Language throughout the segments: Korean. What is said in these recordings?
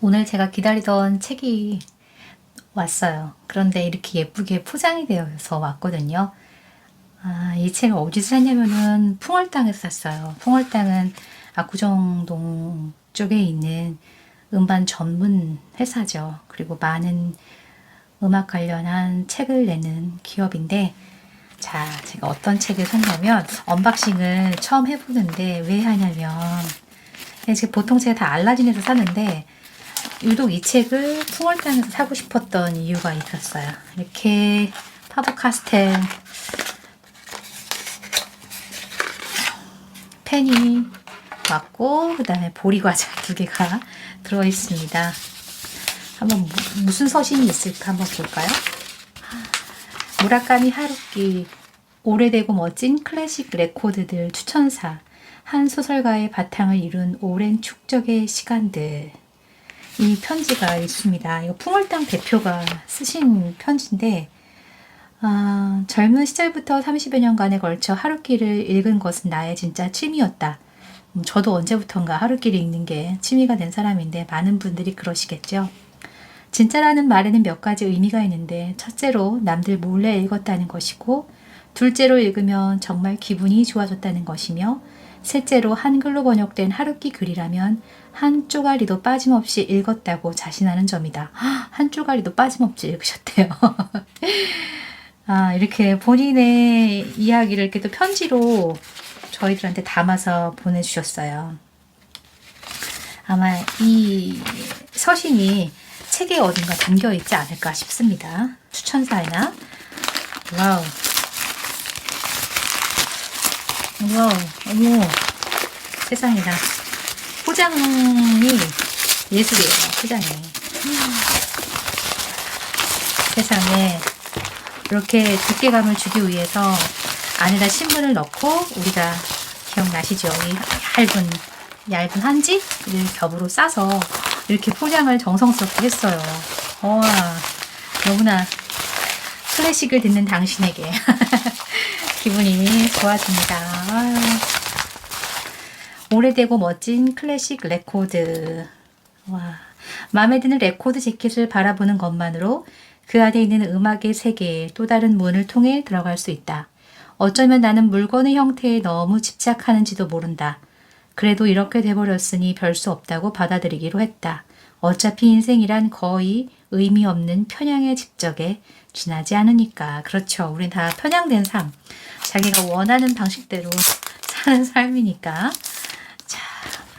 오늘 제가 기다리던 책이 왔어요. 그런데 이렇게 예쁘게 포장이 되어서 왔거든요. 이 책을 어디서 샀냐면은 풍월당에서 샀어요. 풍월당은 압구정동 쪽에 있는 음반 전문 회사죠. 그리고 많은 음악 관련한 책을 내는 기업인데, 자, 제가 어떤 책을 샀냐면, 언박싱을 처음 해보는데 왜 하냐면, 보통 제가 다 알라딘에서 사는데 유독 이 책을 풍월당에서 사고 싶었던 이유가 있었어요. 이렇게 파버카스텔 펜이 왔고, 그 다음에 보리과자 2개가 들어있습니다. 한번 무슨 서신이 있을까 한번 볼까요? 무라카미 하루키, 오래되고 멋진 클래식 레코드들 추천사, 한 소설가의 바탕을 이룬 오랜 축적의 시간들. 이 편지가 있습니다. 이거 풍월당 대표가 쓰신 편지인데, 젊은 시절부터 30여 년간에 걸쳐 하루키를 읽은 것은 나의 진짜 취미였다. 저도 언제부턴가 하루키를 읽는 게 취미가 된 사람인데 많은 분들이 그러시겠죠. 진짜라는 말에는 몇 가지 의미가 있는데, 첫째로 남들 몰래 읽었다는 것이고, 둘째로 읽으면 정말 기분이 좋아졌다는 것이며, 셋째로 한글로 번역된 하루키 글이라면 한 쪼가리도 빠짐없이 읽었다고 자신하는 점이다. 한 쪼가리도 빠짐없이 읽으셨대요. 이렇게 본인의 이야기를 이렇게 또 편지로 저희들한테 담아서 보내주셨어요. 아마 이 서신이 책에 어딘가 담겨 있지 않을까 싶습니다. 추천사나. 와우. 와우. 어머. 세상에나. 포장이 예술이에요. 포장이. 세상에. 이렇게 두께감을 주기 위해서 안에다 신문을 넣고, 우리가 기억나시죠? 이 얇은 한지를 겹으로 싸서 이렇게 포장을 정성스럽게 했어요. 와, 너무나 클래식을 듣는 당신에게 기분이 좋아집니다. 오래되고 멋진 클래식 레코드. 와, 마음에 드는 레코드 재킷을 바라보는 것만으로 그 안에 있는 음악의 세계에 또 다른 문을 통해 들어갈 수 있다. 어쩌면 나는 물건의 형태에 너무 집착하는지도 모른다. 그래도 이렇게 돼버렸으니 별 수 없다고 받아들이기로 했다. 어차피 인생이란 거의 의미 없는 편향의 집적에 지나지 않으니까. 그렇죠. 우린 다 편향된 삶. 자기가 원하는 방식대로 사는 삶이니까. 자,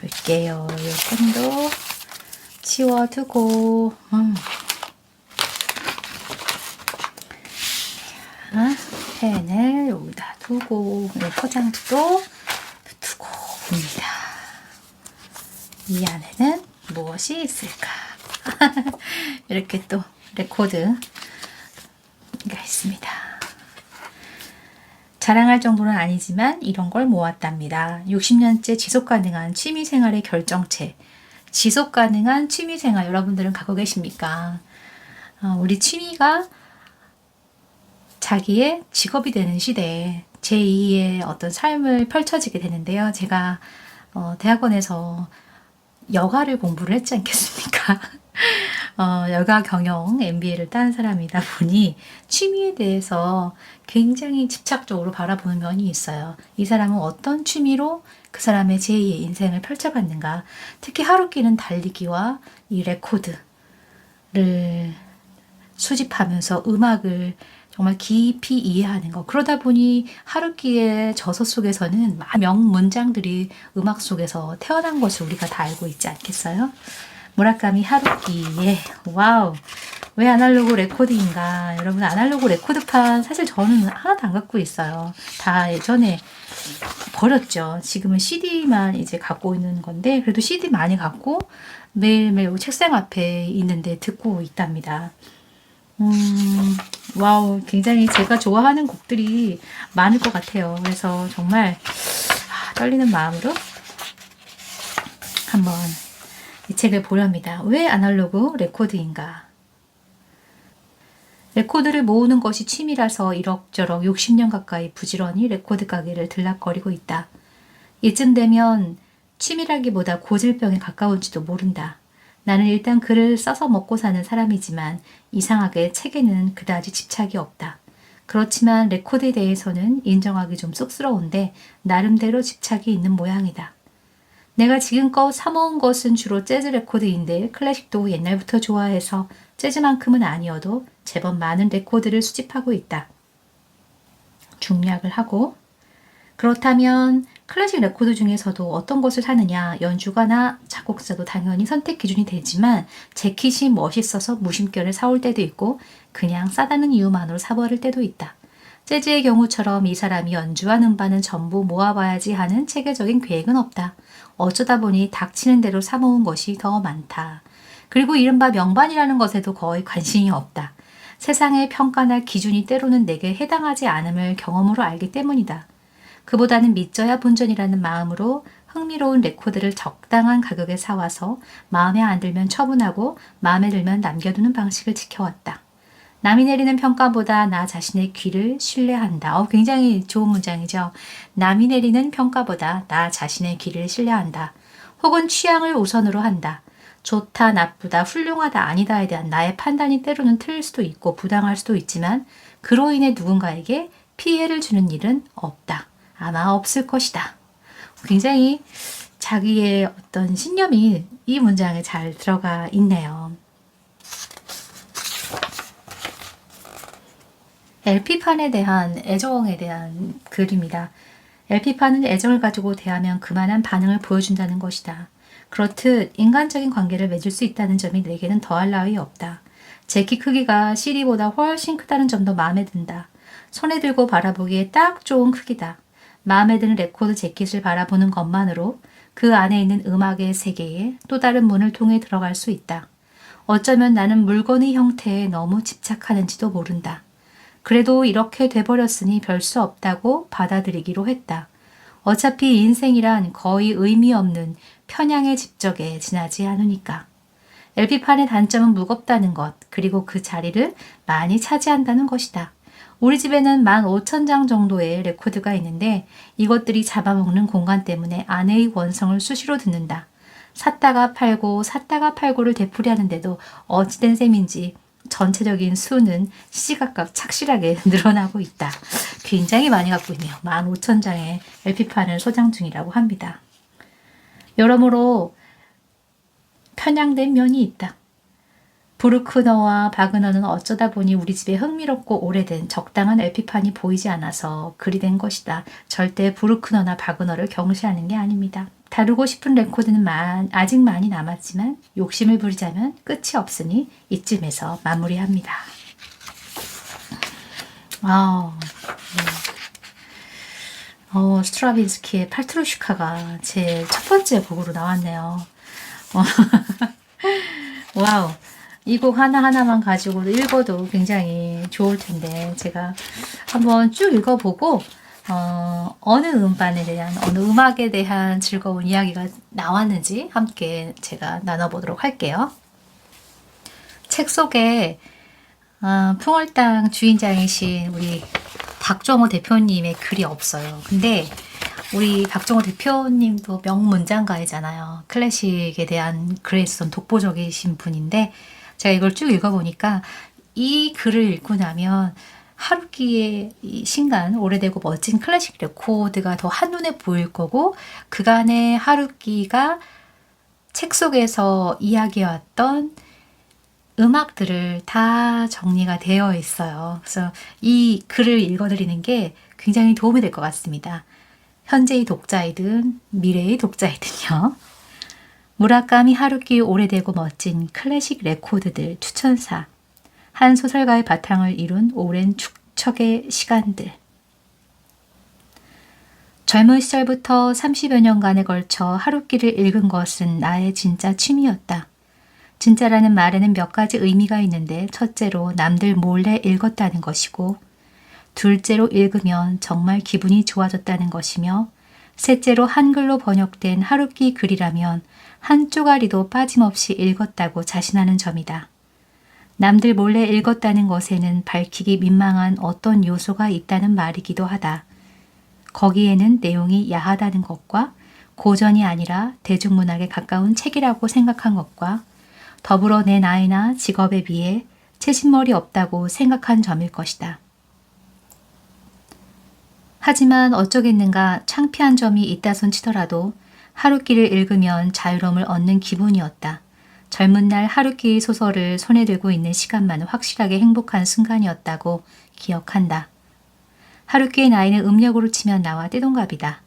볼게요. 이 펜도 치워두고. 자, 펜을 여기다 두고, 포장도 두고 봅니다. 이 안에는 무엇이 있을까? 이렇게 또 레코드가 있습니다. 자랑할 정도는 아니지만 이런 걸 모았답니다. 60년째 지속가능한 취미생활의 결정체. 지속가능한 취미생활, 여러분들은 갖고 계십니까? 우리 취미가 자기의 직업이 되는 시대에 제2의 어떤 삶을 펼쳐지게 되는데요. 제가 대학원에서 여가를 공부를 했지 않겠습니까? 여가 경영 MBA를 딴 사람이다 보니 취미에 대해서 굉장히 집착적으로 바라보는 면이 있어요. 이 사람은 어떤 취미로 그 사람의 제2의 인생을 펼쳐갔는가. 특히 하루키는 달리기와 이 레코드를 수집하면서 음악을 정말 깊이 이해하는 것. 그러다 보니 하루키의 저서 속에서는 명문장들이 음악 속에서 태어난 것을 우리가 다 알고 있지 않겠어요? 무라카미 하루키의 와우. 왜 아날로그 레코드인가? 여러분, 아날로그 레코드판 사실 저는 하나도 안 갖고 있어요. 다 예전에 버렸죠. 지금은 CD만 이제 갖고 있는 건데, 그래도 CD 많이 갖고 매일매일 책상 앞에 있는데 듣고 있답니다. 와우, 굉장히 제가 좋아하는 곡들이 많을 것 같아요. 그래서 정말 떨리는 마음으로 한번 이 책을 보렵니다. 왜 아날로그 레코드인가? 레코드를 모으는 것이 취미라서 이럭저럭 60년 가까이 부지런히 레코드 가게를 들락거리고 있다. 이쯤 되면 취미라기보다 고질병에 가까운지도 모른다. 나는 일단 글을 써서 먹고 사는 사람이지만 이상하게 책에는 그다지 집착이 없다. 그렇지만 레코드에 대해서는 인정하기 좀 쑥스러운데 나름대로 집착이 있는 모양이다. 내가 지금껏 사모은 것은 주로 재즈 레코드인데 클래식도 옛날부터 좋아해서 재즈만큼은 아니어도 제법 많은 레코드를 수집하고 있다. 중략을 하고 그렇다면 클래식 레코드 중에서도 어떤 것을 사느냐, 연주가나 작곡자도 당연히 선택 기준이 되지만 재킷이 멋있어서 무심결에 사올 때도 있고 그냥 싸다는 이유만으로 사버릴 때도 있다. 재즈의 경우처럼 이 사람이 연주한 음반은 전부 모아봐야지 하는 체계적인 계획은 없다. 어쩌다 보니 닥치는 대로 사모은 것이 더 많다. 그리고 이른바 명반이라는 것에도 거의 관심이 없다. 세상의 평가나 기준이 때로는 내게 해당하지 않음을 경험으로 알기 때문이다. 그보다는 믿져야 본전이라는 마음으로 흥미로운 레코드를 적당한 가격에 사와서 마음에 안 들면 처분하고 마음에 들면 남겨두는 방식을 지켜왔다. 남이 내리는 평가보다 나 자신의 귀를 신뢰한다. 굉장히 좋은 문장이죠. 남이 내리는 평가보다 나 자신의 귀를 신뢰한다. 혹은 취향을 우선으로 한다. 좋다, 나쁘다, 훌륭하다, 아니다에 대한 나의 판단이 때로는 틀릴 수도 있고 부당할 수도 있지만 그로 인해 누군가에게 피해를 주는 일은 없다. 아마 없을 것이다. 굉장히 자기의 어떤 신념이 이 문장에 잘 들어가 있네요. LP판에 대한 애정에 대한 글입니다. LP판은 애정을 가지고 대하면 그만한 반응을 보여준다는 것이다. 그렇듯 인간적인 관계를 맺을 수 있다는 점이 내게는 더할 나위 없다. 제 키 크기가 CD보다 훨씬 크다는 점도 마음에 든다. 손에 들고 바라보기에 딱 좋은 크기다. 마음에 드는 레코드 재킷을 바라보는 것만으로 그 안에 있는 음악의 세계에 또 다른 문을 통해 들어갈 수 있다. 어쩌면 나는 물건의 형태에 너무 집착하는지도 모른다. 그래도 이렇게 돼버렸으니 별 수 없다고 받아들이기로 했다. 어차피 인생이란 거의 의미 없는 편향의 집적에 지나지 않으니까. LP판의 단점은 무겁다는 것, 그리고 그 자리를 많이 차지한다는 것이다. 우리 집에는 15,000장 정도의 레코드가 있는데 이것들이 잡아먹는 공간 때문에 아내의 원성을 수시로 듣는다. 샀다가 팔고 샀다가 팔고를 되풀이하는데도 어찌된 셈인지 전체적인 수는 시시각각 착실하게 늘어나고 있다. 굉장히 많이 갖고 있네요. 15,000장의 LP판을 소장 중이라고 합니다. 여러모로 편향된 면이 있다. 브루크너와 바그너는 어쩌다 보니 우리 집에 흥미롭고 오래된 적당한 LP판이 보이지 않아서 그리 된 것이다. 절대 브루크너나 바그너를 경시하는 게 아닙니다. 다루고 싶은 레코드는 아직 많이 남았지만 욕심을 부리자면 끝이 없으니 이쯤에서 마무리합니다. 스트라빈스키의 팔트루슈카가 제 첫 번째 곡으로 나왔네요. 와우. 이 곡 하나하나만 가지고도 읽어도 굉장히 좋을 텐데 제가 한번 쭉 읽어보고 어느 음반에 대한 어느 음악에 대한 즐거운 이야기가 나왔는지 함께 제가 나눠보도록 할게요. 책 속에 풍월당 주인장이신 우리 박정호 대표님의 글이 없어요. 근데 우리 박정호 대표님도 명문장가이잖아요. 클래식에 대한 글에 있어서 독보적이신 분인데 제가 이걸 쭉 읽어보니까 이 글을 읽고 나면 하루키의 이 신간 오래되고 멋진 클래식 레코드가 더 한눈에 보일 거고 그간의 하루키가 책 속에서 이야기해왔던 음악들을 다 정리가 되어 있어요. 그래서 이 글을 읽어드리는 게 굉장히 도움이 될 것 같습니다. 현재의 독자이든 미래의 독자이든요. 무라카미 하루키 오래되고 멋진 클래식 레코드들 추천사. 한 소설가의 바탕을 이룬 오랜 축적의 시간들. 젊은 시절부터 30여 년간에 걸쳐 하루키를 읽은 것은 나의 진짜 취미였다. 진짜라는 말에는 몇 가지 의미가 있는데 첫째로 남들 몰래 읽었다는 것이고 둘째로 읽으면 정말 기분이 좋아졌다는 것이며 셋째로 한글로 번역된 하루키 글이라면 한 쪼가리도 빠짐없이 읽었다고 자신하는 점이다. 남들 몰래 읽었다는 것에는 밝히기 민망한 어떤 요소가 있다는 말이기도 하다. 거기에는 내용이 야하다는 것과 고전이 아니라 대중문학에 가까운 책이라고 생각한 것과 더불어 내 나이나 직업에 비해 채신머리 없다고 생각한 점일 것이다. 하지만 어쩌겠는가 창피한 점이 있다손 치더라도 하루키를 읽으면 자유로움을 얻는 기분이었다. 젊은 날 하루키의 소설을 손에 들고 있는 시간만은 확실하게 행복한 순간이었다고 기억한다. 하루키의 나이는 음력으로 치면 나와 띠동갑이다.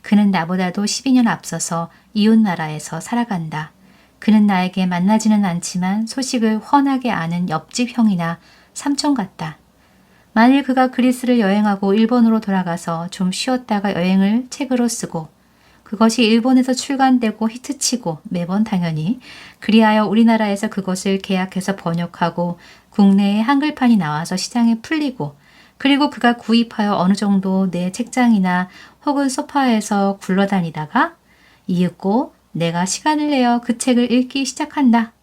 그는 나보다도 12년 앞서서 이웃나라에서 살아간다. 그는 나에게 만나지는 않지만 소식을 훤하게 아는 옆집 형이나 삼촌 같다. 만일 그가 그리스를 여행하고 일본으로 돌아가서 좀 쉬었다가 여행을 책으로 쓰고 그것이 일본에서 출간되고 히트치고 매번 당연히 그리하여 우리나라에서 그것을 계약해서 번역하고 국내에 한글판이 나와서 시장에 풀리고 그리고 그가 구입하여 어느 정도 내 책장이나 혹은 소파에서 굴러다니다가 이윽고 내가 시간을 내어 그 책을 읽기 시작한다.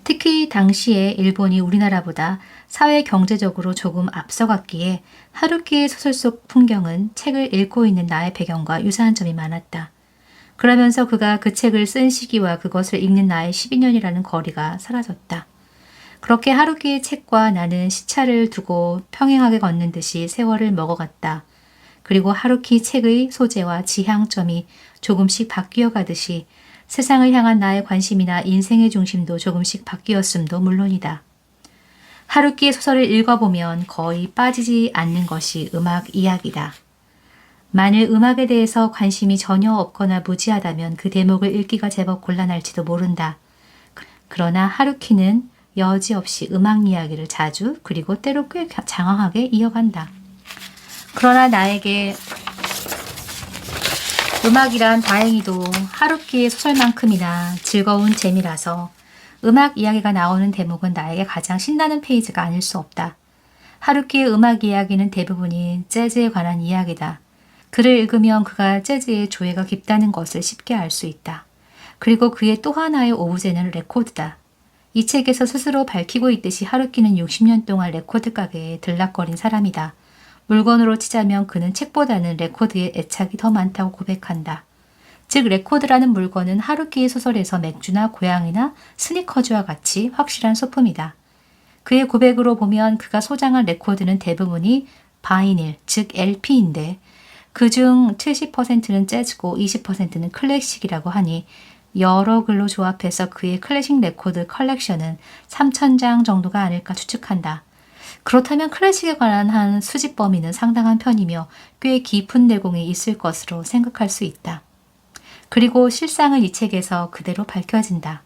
특히 당시에 일본이 우리나라보다 사회 경제적으로 조금 앞서갔기에 하루키의 소설 속 풍경은 책을 읽고 있는 나의 배경과 유사한 점이 많았다. 그러면서 그가 그 책을 쓴 시기와 그것을 읽는 나의 12년이라는 거리가 사라졌다. 그렇게 하루키의 책과 나는 시차를 두고 평행하게 걷는 듯이 세월을 먹어갔다. 그리고 하루키 책의 소재와 지향점이 조금씩 바뀌어 가듯이 세상을 향한 나의 관심이나 인생의 중심도 조금씩 바뀌었음도 물론이다. 하루키의 소설을 읽어보면 거의 빠지지 않는 것이 음악 이야기다. 만일 음악에 대해서 관심이 전혀 없거나 무지하다면 그 대목을 읽기가 제법 곤란할지도 모른다. 그러나 하루키는 여지없이 음악 이야기를 자주 그리고 때로 꽤 장황하게 이어간다. 그러나 나에게 음악이란 다행히도 하루키의 소설만큼이나 즐거운 재미라서 음악 이야기가 나오는 대목은 나에게 가장 신나는 페이지가 아닐 수 없다. 하루키의 음악 이야기는 대부분이 재즈에 관한 이야기다. 그를 읽으면 그가 재즈의 조예가 깊다는 것을 쉽게 알 수 있다. 그리고 그의 또 하나의 오브제는 레코드다. 이 책에서 스스로 밝히고 있듯이 하루키는 60년 동안 레코드 가게에 들락거린 사람이다. 물건으로 치자면 그는 책보다는 레코드에 애착이 더 많다고 고백한다. 즉 레코드라는 물건은 하루키의 소설에서 맥주나 고양이나 스니커즈와 같이 확실한 소품이다. 그의 고백으로 보면 그가 소장한 레코드는 대부분이 바이닐, 즉 LP인데 그중 70%는 재즈고 20%는 클래식이라고 하니 여러 글로 조합해서 그의 클래식 레코드 컬렉션은 3,000장 정도가 아닐까 추측한다. 그렇다면 클래식에 관한 한 수집 범위는 상당한 편이며 꽤 깊은 내공이 있을 것으로 생각할 수 있다. 그리고 실상은 이 책에서 그대로 밝혀진다.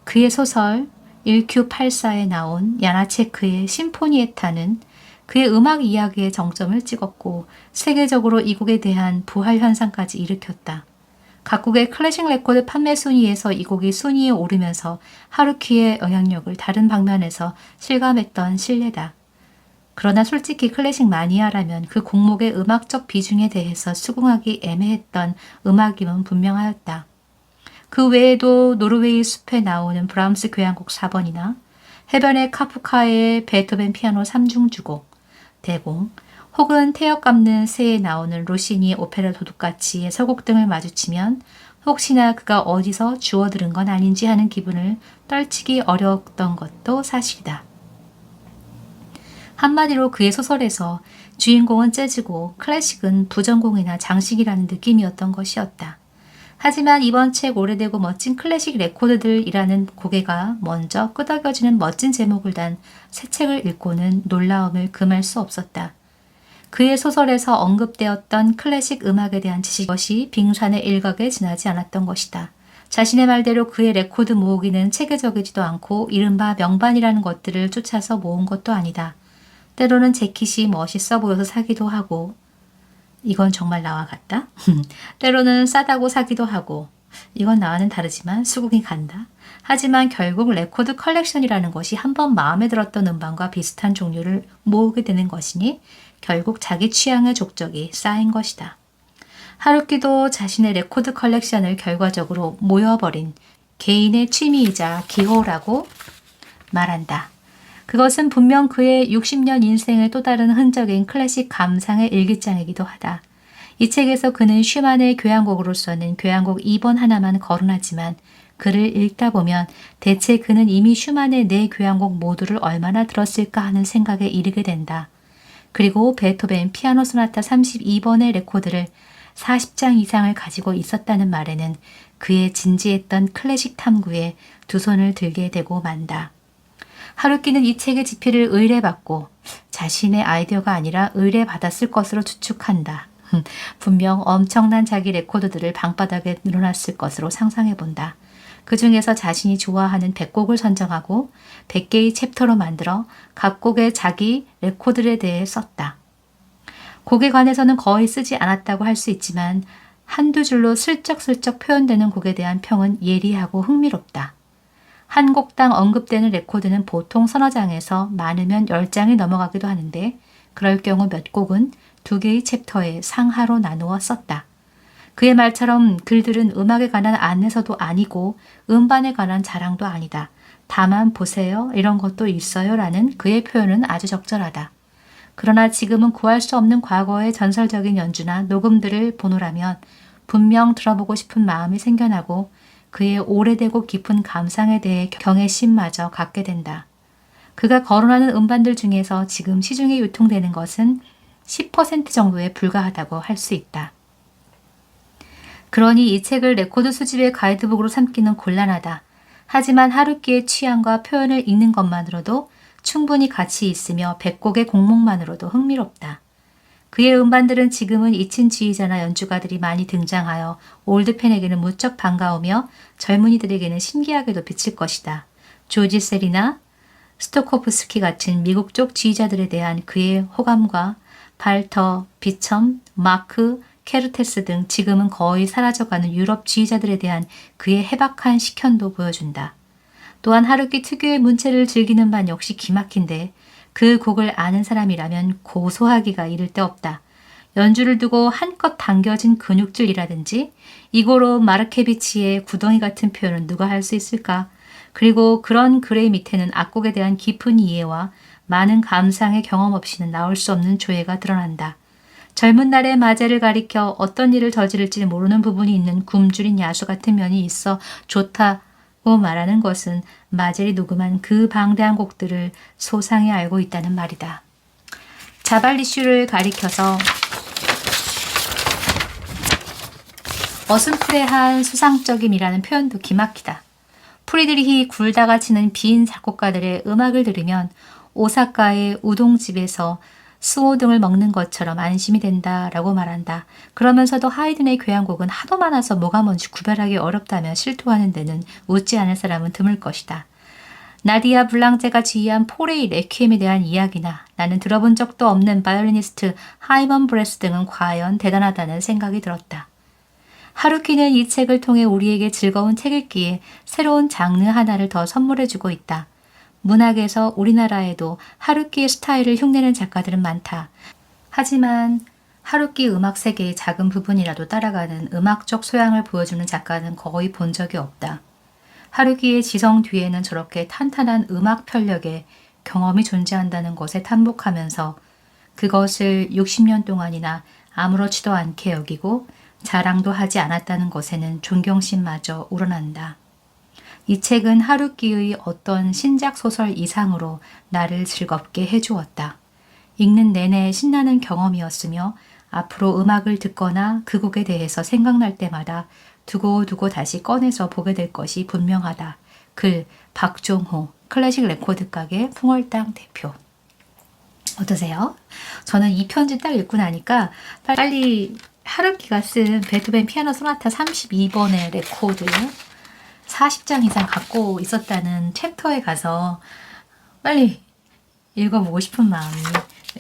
그의 소설 1Q84에 나온 야나체크의 심포니에타는 그의 음악 이야기의 정점을 찍었고 세계적으로 이 곡에 대한 부활 현상까지 일으켰다. 각국의 클래식 레코드 판매 순위에서 이 곡이 순위에 오르면서 하루키의 영향력을 다른 방면에서 실감했던 신뢰다. 그러나 솔직히 클래식 마니아라면 그 곡목의 음악적 비중에 대해서 수긍하기 애매했던 음악임은 분명하였다. 그 외에도 노르웨이 숲에 나오는 브람스 교향곡 4번이나 해변의 카프카의 베토벤 피아노 3중 주곡, 대공, 혹은 태엽 감는 새에 나오는 로시니의 오페라 도둑같이의 서곡 등을 마주치면 혹시나 그가 어디서 주워들은 건 아닌지 하는 기분을 떨치기 어려웠던 것도 사실이다. 한마디로 그의 소설에서 주인공은 재즈고 클래식은 부전공이나 장식이라는 느낌이었던 것이었다. 하지만 이번 책 오래되고 멋진 클래식 레코드들이라는 고개가 먼저 끄덕여지는 멋진 제목을 단 새 책을 읽고는 놀라움을 금할 수 없었다. 그의 소설에서 언급되었던 클래식 음악에 대한 지식이 빙산의 일각에 지나지 않았던 것이다. 자신의 말대로 그의 레코드 모으기는 체계적이지도 않고 이른바 명반이라는 것들을 쫓아서 모은 것도 아니다. 때로는 재킷이 멋있어 보여서 사기도 하고 이건 정말 나와 같다. 때로는 싸다고 사기도 하고 이건 나와는 다르지만 수긍이 간다. 하지만 결국 레코드 컬렉션이라는 것이 한번 마음에 들었던 음반과 비슷한 종류를 모으게 되는 것이니 결국 자기 취향의 족적이 쌓인 것이다. 하루키도 자신의 레코드 컬렉션을 결과적으로 모여버린 개인의 취미이자 기호라고 말한다. 그것은 분명 그의 60년 인생의 또 다른 흔적인 클래식 감상의 일기장이기도 하다. 이 책에서 그는 슈만의 교향곡으로서는 교향곡 2번 하나만 거론하지만 글을 읽다 보면 대체 그는 이미 슈만의 네 교향곡 모두를 얼마나 들었을까 하는 생각에 이르게 된다. 그리고 베토벤 피아노 소나타 32번의 레코드를 40장 이상을 가지고 있었다는 말에는 그의 진지했던 클래식 탐구에 두 손을 들게 되고 만다. 하루키는 이 책의 집필을 의뢰받고 자신의 아이디어가 아니라 의뢰받았을 것으로 추측한다. 분명 엄청난 자기 레코드들을 방바닥에 늘어놨을 것으로 상상해 본다. 그 중에서 자신이 좋아하는 100곡을 선정하고 100개의 챕터로 만들어 각 곡의 자기 레코드에 대해 썼다. 곡에 관해서는 거의 쓰지 않았다고 할 수 있지만 한두 줄로 슬쩍슬쩍 표현되는 곡에 대한 평은 예리하고 흥미롭다. 한 곡당 언급되는 레코드는 보통 서너 장에서 많으면 10장이 넘어가기도 하는데 그럴 경우 몇 곡은 두 개의 챕터에 상하로 나누어 썼다. 그의 말처럼 글들은 음악에 관한 안내서도 아니고 음반에 관한 자랑도 아니다. 다만 보세요, 이런 것도 있어요 라는 그의 표현은 아주 적절하다. 그러나 지금은 구할 수 없는 과거의 전설적인 연주나 녹음들을 보노라면 분명 들어보고 싶은 마음이 생겨나고 그의 오래되고 깊은 감상에 대해 경외심마저 갖게 된다. 그가 거론하는 음반들 중에서 지금 시중에 유통되는 것은 10% 정도에 불과하다고 할 수 있다. 그러니 이 책을 레코드 수집의 가이드북으로 삼기는 곤란하다. 하지만 하루키의 취향과 표현을 읽는 것만으로도 충분히 가치 있으며 100곡의 곡목만으로도 흥미롭다. 그의 음반들은 지금은 잊힌 지휘자나 연주가들이 많이 등장하여 올드팬에게는 무척 반가우며 젊은이들에게는 신기하게도 비칠 것이다. 조지 셀이나 스토코프스키 같은 미국 쪽 지휘자들에 대한 그의 호감과 발터, 비첨, 마크, 케르테스 등 지금은 거의 사라져가는 유럽 지휘자들에 대한 그의 해박한 식견도 보여준다. 또한 하루키 특유의 문체를 즐기는 반 역시 기막힌데 그 곡을 아는 사람이라면 고소하기가 이를 데 없다. 연주를 두고 한껏 당겨진 근육질이라든지 이고로 마르케비치의 구덩이 같은 표현은 누가 할 수 있을까? 그리고 그런 글의 밑에는 악곡에 대한 깊은 이해와 많은 감상의 경험 없이는 나올 수 없는 조예가 드러난다. 젊은 날의 마제를 가리켜 어떤 일을 저지를지 모르는 부분이 있는 굶주린 야수 같은 면이 있어 좋다고 말하는 것은 마젤이 녹음한 그 방대한 곡들을 소상히 알고 있다는 말이다. 자발리슈를 가리켜서 어슴푸레한 수상적임이라는 표현도 기막히다. 프리드리히 굴다가 치는 빈 작곡가들의 음악을 들으면 오사카의 우동집에서 수호 등을 먹는 것처럼 안심이 된다라고 말한다. 그러면서도 하이든의 교향곡은 하도 많아서 뭐가 뭔지 구별하기 어렵다며 실토하는 데는 웃지 않을 사람은 드물 것이다. 나디아 블랑제가 지휘한 포레이 레퀴엠에 대한 이야기나 나는 들어본 적도 없는 바이올리니스트 하이먼 브레스 등은 과연 대단하다는 생각이 들었다. 하루키는 이 책을 통해 우리에게 즐거운 책 읽기에 새로운 장르 하나를 더 선물해주고 있다. 문학에서 우리나라에도 하루키의 스타일을 흉내낸 작가들은 많다. 하지만 하루키 음악 세계의 작은 부분이라도 따라가는 음악적 소양을 보여주는 작가는 거의 본 적이 없다. 하루키의 지성 뒤에는 저렇게 탄탄한 음악 편력의 경험이 존재한다는 것에 탐복하면서 그것을 60년 동안이나 아무렇지도 않게 여기고 자랑도 하지 않았다는 것에는 존경심마저 우러난다. 이 책은 하루키의 어떤 신작 소설 이상으로 나를 즐겁게 해주었다. 읽는 내내 신나는 경험이었으며 앞으로 음악을 듣거나 그 곡에 대해서 생각날 때마다 두고두고 다시 꺼내서 보게 될 것이 분명하다. 글 박종호 클래식 레코드 가게 풍월당 대표. 어떠세요? 저는 이 편지 딱 읽고 나니까 빨리 하루키가 쓴 베토벤 피아노 소나타 32번의 레코드 40장 이상 갖고 있었다는 챕터에 가서 빨리 읽어보고 싶은 마음이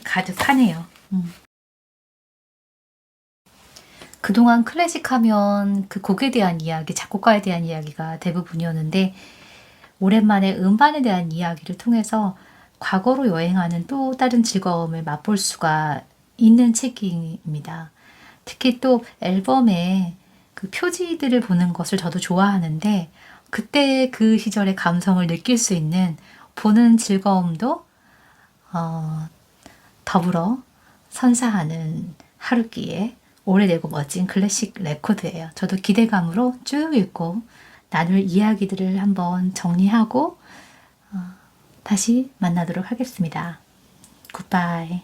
가득하네요. 그동안 클래식 하면 그 곡에 대한 이야기, 작곡가에 대한 이야기가 대부분이었는데 오랜만에 음반에 대한 이야기를 통해서 과거로 여행하는 또 다른 즐거움을 맛볼 수가 있는 책입니다. 특히 또 앨범에 그 표지들을 보는 것을 저도 좋아하는데 그때 그 시절의 감성을 느낄 수 있는 보는 즐거움도 더불어 선사하는 하루키의 오래되고 멋진 클래식 레코드예요. 저도 기대감으로 쭉 읽고 나눌 이야기들을 한번 정리하고 다시 만나도록 하겠습니다. 굿바이.